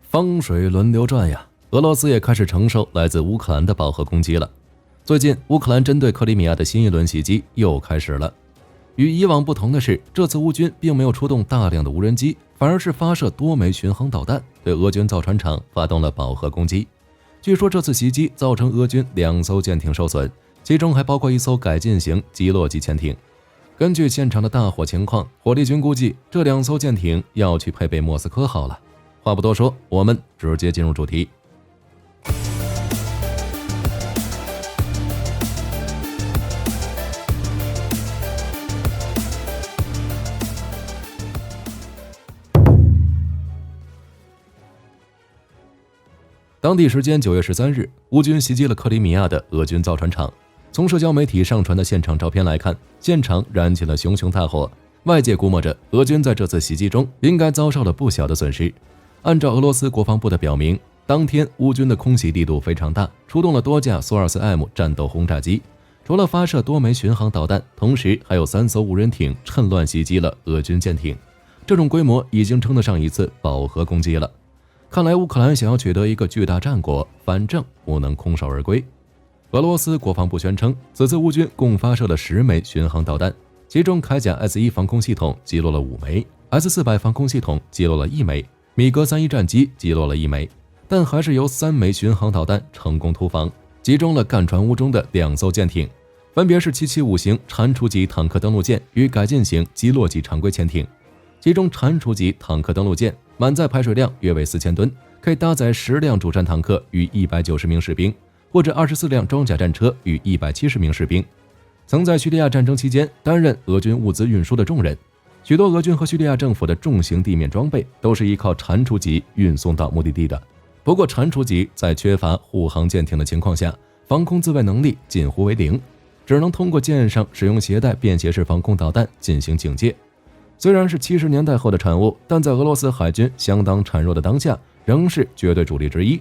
风水轮流转呀，俄罗斯也开始承受来自乌克兰的饱和攻击了。最近，乌克兰针对克里米亚的新一轮袭击又开始了。与以往不同的是，这次乌军并没有出动大量的无人机，反而是发射多枚巡航导弹，对俄军造船厂发动了饱和攻击。据说这次袭击造成俄军2艘舰艇受损，其中还包括1艘改进型基洛级潜艇。根据现场的大火情况，火力军估计这2艘舰艇要去配备莫斯科号了。话不多说，我们直接进入主题。当地时间9月13日，乌军袭击了克里米亚的俄军造船厂。从社交媒体上传的现场照片来看，现场燃起了熊熊大火。外界估摸着，俄军在这次袭击中应该遭受了不小的损失。按照俄罗斯国防部的表明，当天乌军的空袭力度非常大，出动了多架苏 -24M 战斗轰炸机，除了发射多枚巡航导弹，同时还有3艘无人艇趁乱袭击了俄军舰艇。这种规模已经称得上一次饱和攻击了。看来乌克兰想要取得一个巨大战果，反正不能空手而归。俄罗斯国防部宣称，此次乌军共发射了10枚巡航导弹，其中铠甲 S1 防空系统击落了5枚， S400 防空系统击落了1枚，米格31战机击落了1枚，但还是由3枚巡航导弹成功突防，击中了干船坞中的2艘舰艇，分别是775型蟾蜍级坦克登陆舰与改进型基洛级常规潜艇。其中蟾蜍级坦克登陆舰满载排水量约为4000吨，可以搭载10辆主战坦克与190名士兵，或者24辆装甲战车与170名士兵。曾在叙利亚战争期间担任俄军物资运输的重任，许多俄军和叙利亚政府的重型地面装备都是依靠蟾蜍级运送到目的地的。不过蟾蜍级在缺乏护航舰艇的情况下，防空自卫能力近乎为零，只能通过舰上使用携带便携式防空导弹进行警戒。虽然是70年代后的产物，但在俄罗斯海军相当孱弱的当下，仍是绝对主力之一。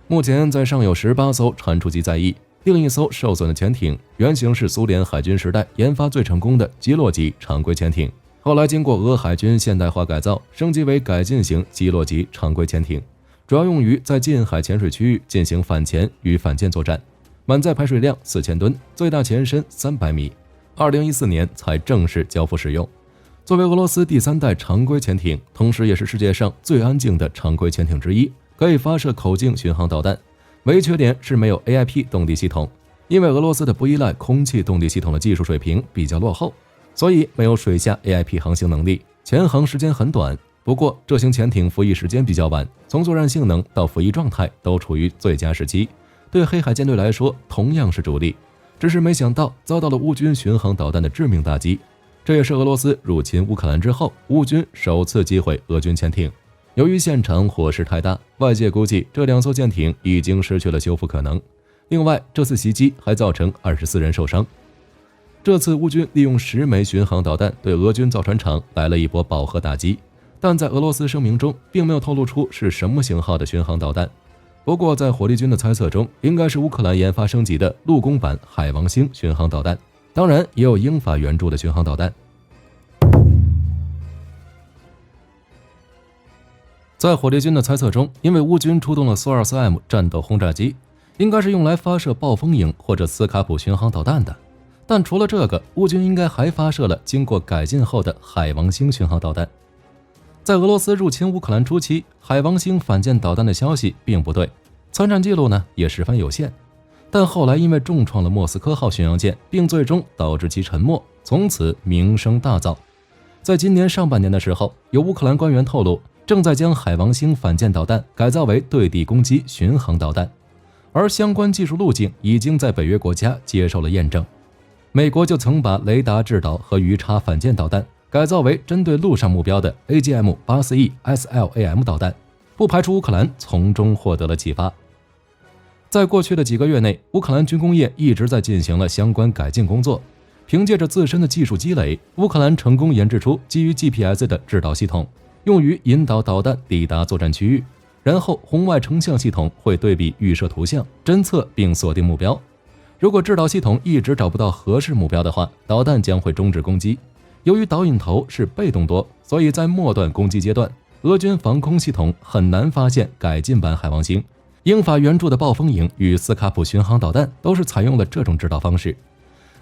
目前在上有18艘蟾蜍级在役，另一艘受损的潜艇原型是苏联海军时代研发最成功的基洛级常规潜艇，后来经过俄海军现代化改造，升级为改进型基洛级常规潜艇，主要用于在近海潜水区域进行反潜与反舰作战，满载排水量4000吨，最大前深300米，2014年才正式交付使用。作为俄罗斯第3代常规潜艇，同时也是世界上最安静的常规潜艇之一，可以发射口径巡航导弹。唯一缺点是没有 AIP 动力系统，因为俄罗斯的不依赖空气动力系统的技术水平比较落后，所以没有水下 AIP 航行能力，潜航时间很短。不过这型潜艇服役时间比较晚，从作战性能到服役状态都处于最佳时期，对黑海舰队来说同样是主力，只是没想到遭到了乌军巡航导弹的致命打击。这也是俄罗斯入侵乌克兰之后，乌军首次击毁俄军潜艇。由于现场火势太大，外界估计这2艘舰艇已经失去了修复可能。另外，这次袭击还造成24人受伤。这次乌军利用10枚巡航导弹对俄军造船厂来了一波饱和打击，但在俄罗斯声明中并没有透露出是什么型号的巡航导弹。不过在火力军的猜测中，应该是乌克兰研发升级的陆攻版海王星巡航导弹，当然也有英法援助的巡航导弹。在火力军的猜测中，因为乌军出动了苏 -24M 战斗轰炸机，应该是用来发射暴风影或者斯卡普巡航导弹的。但除了这个，乌军应该还发射了经过改进后的海王星巡航导弹。在俄罗斯入侵乌克兰初期，海王星反舰导弹的消息并不对，参战记录呢也十分有限。但后来因为重创了莫斯科号巡洋舰，并最终导致其沉没，从此名声大噪。在今年上半年的时候，有乌克兰官员透露，正在将海王星反舰导弹改造为对地攻击巡航导弹，而相关技术路径已经在北约国家接受了验证。美国就曾把雷达制导和鱼叉反舰导弹改造为针对陆上目标的 AGM-84E SLAM 导弹，不排除乌克兰从中获得了启发。在过去的几个月内，乌克兰军工业一直在进行了相关改进工作。凭借着自身的技术积累，乌克兰成功研制出基于 GPS 的制导系统，用于引导导弹抵达作战区域，然后红外成像系统会对比预设图像，侦测并锁定目标。如果制导系统一直找不到合适目标的话，导弹将会终止攻击。由于导引头是被动舵，所以在末段攻击阶段，俄军防空系统很难发现改进版海王星。英法援助的暴风影与斯卡普巡航导弹都是采用了这种制导方式。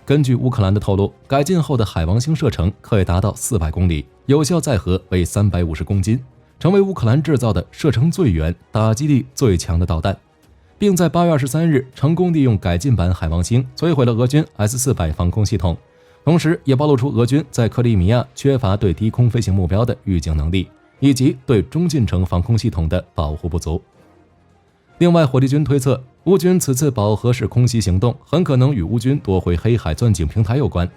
根据乌克兰的透露，改进后的海王星射程可以达到400公里，有效载荷为350公斤，成为乌克兰制造的射程最远、打击力最强的导弹，并在8月23日成功利用改进版海王星摧毁了俄军 S-400 防空系统，同时也暴露出俄军在克里米亚缺乏对低空飞行目标的预警能力，以及对中近程防空系统的保护不足。另外，火力军推测，乌军此次饱和式空袭行动很可能与乌军夺回黑海钻井平台有关。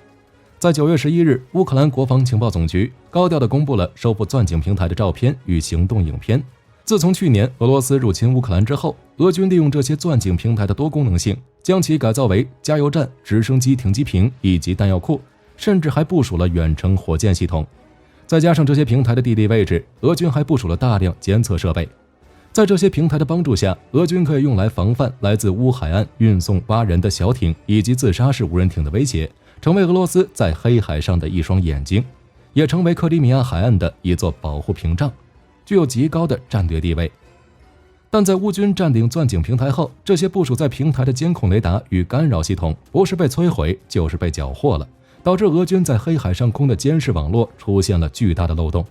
在9月11日，乌克兰国防情报总局高调地公布了收复钻井平台的照片与行动影片。自从去年俄罗斯入侵乌克兰之后，俄军利用这些钻井平台的多功能性，将其改造为加油站、直升机停机坪以及弹药库，甚至还部署了远程火箭系统。再加上这些平台的地理位置，俄军还部署了大量监测设备。在这些平台的帮助下，俄军可以用来防范来自乌海岸运送挖人的小艇以及自杀式无人艇的威胁，成为俄罗斯在黑海上的一双眼睛，也成为克里米亚海岸的一座保护屏障，具有极高的战略地位。但在乌军占领钻井平台后，这些部署在平台的监控雷达与干扰系统不是被摧毁就是被缴获了，导致俄军在黑海上空的监视网络出现了巨大的漏洞。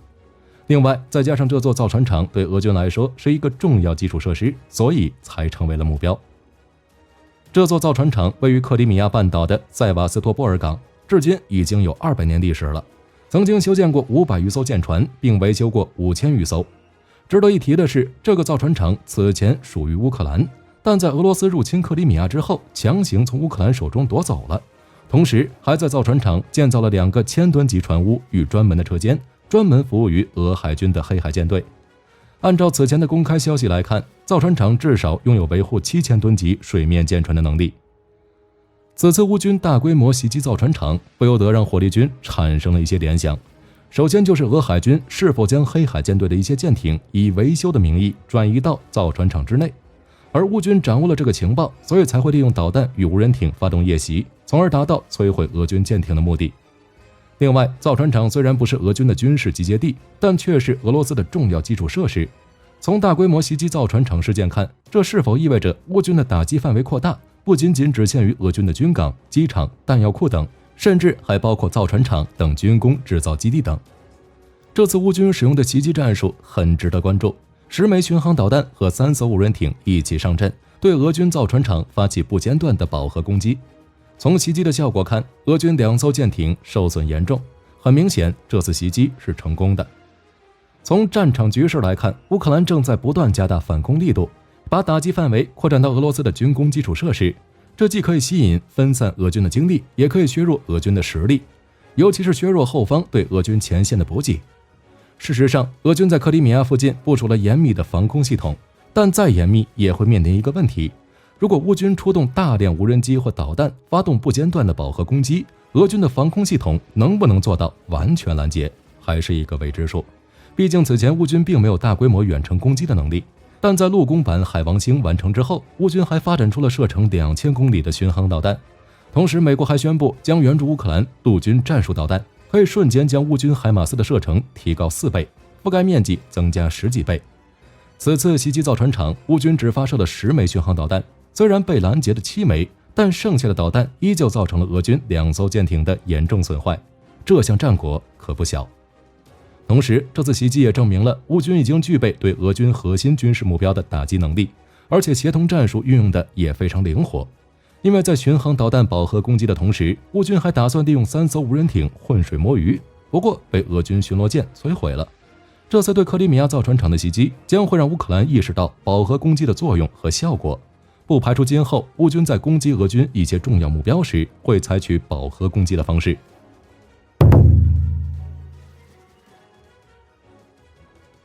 另外，再加上这座造船厂对俄军来说是一个重要基础设施，所以才成为了目标。这座造船厂位于克里米亚半岛的塞瓦斯托波尔港，至今已经有200年历史了，曾经修建过500余艘舰船，并维修过5000余艘。值得一提的是，这个造船厂此前属于乌克兰，但在俄罗斯入侵克里米亚之后，强行从乌克兰手中夺走了。同时，还在造船厂建造了2个1000吨级船坞与专门的车间，专门服务于俄海军的黑海舰队。按照此前的公开消息来看，造船厂至少拥有维护7000吨级水面舰船的能力。此次乌军大规模袭击造船厂，不由得让火力军产生了一些联想。首先就是俄海军是否将黑海舰队的一些舰艇以维修的名义转移到造船厂之内，而乌军掌握了这个情报，所以才会利用导弹与无人艇发动夜袭，从而达到摧毁俄军舰艇的目的。另外，造船厂虽然不是俄军的军事集结地，但却是俄罗斯的重要基础设施。从大规模袭击造船厂事件看，这是否意味着乌军的打击范围扩大，不仅仅只限于俄军的军港、机场、弹药库等，甚至还包括造船厂等军工制造基地等。这次乌军使用的袭击战术很值得关注，10枚巡航导弹和3艘无人艇一起上阵，对俄军造船厂发起不间断的饱和攻击。从袭击的效果看，俄军2艘舰艇受损严重，很明显这次袭击是成功的。从战场局势来看，乌克兰正在不断加大反攻力度，把打击范围扩展到俄罗斯的军工基础设施，这既可以吸引分散俄军的精力，也可以削弱俄军的实力，尤其是削弱后方对俄军前线的补给。事实上，俄军在克里米亚附近部署了严密的防空系统，但再严密也会面临一个问题，如果乌军出动大量无人机或导弹，发动不间断的饱和攻击，俄军的防空系统能不能做到完全拦截，还是一个未知数。毕竟此前乌军并没有大规模远程攻击的能力，但在陆攻版海王星完成之后，乌军还发展出了射程2000公里的巡航导弹。同时，美国还宣布将援助乌克兰陆军战术导弹，可以瞬间将乌军海马斯的射程提高4倍，覆盖面积增加10几倍。此次袭击造船厂，乌军只发射了10枚巡航导弹，虽然被拦截的7枚，但剩下的导弹依旧造成了俄军2艘舰艇的严重损坏，这项战果可不小。同时，这次袭击也证明了乌军已经具备对俄军核心军事目标的打击能力，而且协同战术运用的也非常灵活。因为在巡航导弹饱和攻击的同时，乌军还打算利用3艘无人艇浑水摸鱼，不过被俄军巡逻舰摧毁了。这次对克里米亚造船厂的袭击将会让乌克兰意识到饱和攻击的作用和效果，不排除今后乌军在攻击俄军一些重要目标时会采取饱和攻击的方式。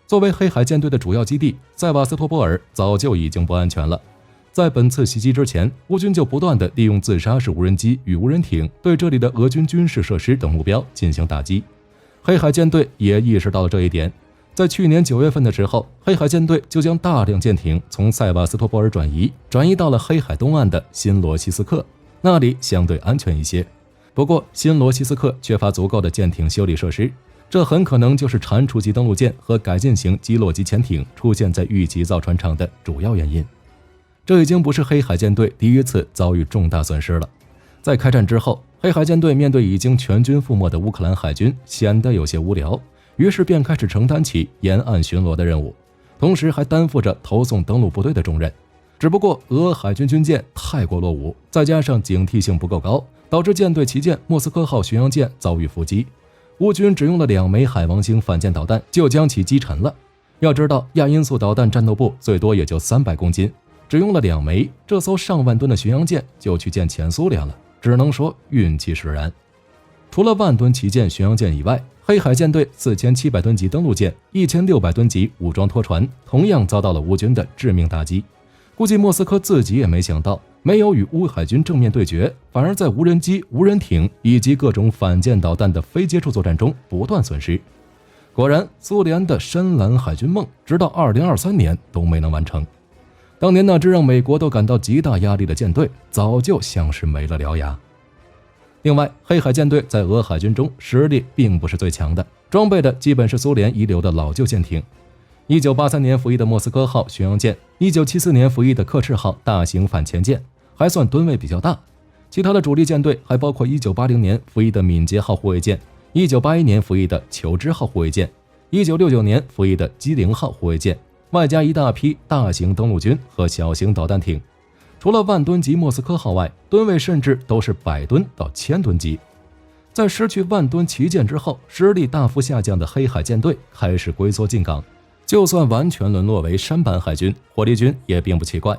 作为黑海舰队的主要基地，塞瓦斯托波尔早就已经不安全了。在本次袭击之前，乌军就不断地利用自杀式无人机与无人艇对这里的俄军军事设施等目标进行打击。黑海舰队也意识到了这一点，在去年9月份的时候，黑海舰队就将大量舰艇从塞瓦斯托波尔转移到了黑海东岸的新罗西斯克，那里相对安全一些。不过，新罗西斯克缺乏足够的舰艇修理设施，这很可能就是蟾蜍级登陆舰和改进型基洛级潜艇出现在玉级造船厂的主要原因。这已经不是黑海舰队第一次遭遇重大损失了。在开战之后，黑海舰队面对已经全军覆没的乌克兰海军，显得有些无聊，于是便开始承担起沿岸巡逻的任务，同时还担负着投送登陆部队的重任。只不过俄海军军舰太过落伍，再加上警惕性不够高，导致舰队旗舰莫斯科号巡洋舰遭遇伏击。乌军只用了2枚海王星反舰导弹就将其击沉了。要知道亚音速导弹战斗部最多也就300公斤，只用了2枚，这艘上万吨的巡洋舰就去见前苏联了，只能说运气使然。除了万吨旗舰巡洋舰以外，黑海舰队4700吨级登陆舰、1600吨级武装拖船同样遭到了乌军的致命打击。估计莫斯科自己也没想到，没有与乌海军正面对决，反而在无人机、无人艇以及各种反舰导弹的非接触作战中不断损失。果然，苏联的深蓝海军梦直到2023年都没能完成。当年那支让美国都感到极大压力的舰队，早就像是没了獠牙。另外，黑海舰队在俄海军中实力并不是最强的，装备的基本是苏联遗留的老旧舰艇。1983年服役的莫斯科号巡洋舰，1974年服役的克赤号大型反潜舰，还算吨位比较大。其他的主力舰队还包括1980年服役的敏捷号护卫舰，1981年服役的求知号护卫舰，1969年服役的机灵号护卫舰，外加一大批大型登陆军和小型导弹艇。除了万吨级莫斯科号外，吨位甚至都是100吨到1000吨级。在失去万吨旗舰之后，实力大幅下降的黑海舰队开始龟缩进港。就算完全沦落为山板海军、火力军也并不奇怪，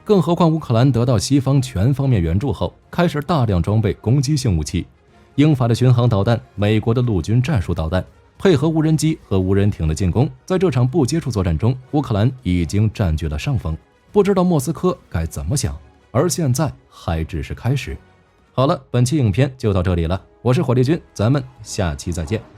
更何况乌克兰得到西方全方面援助后，开始大量装备攻击性武器，英法的巡航导弹、美国的陆军战术导弹，配合无人机和无人艇的进攻，在这场不接触作战中，乌克兰已经占据了上风。不知道莫斯科该怎么想，而现在还只是开始。好了，本期影片就到这里了，我是火力军，咱们下期再见。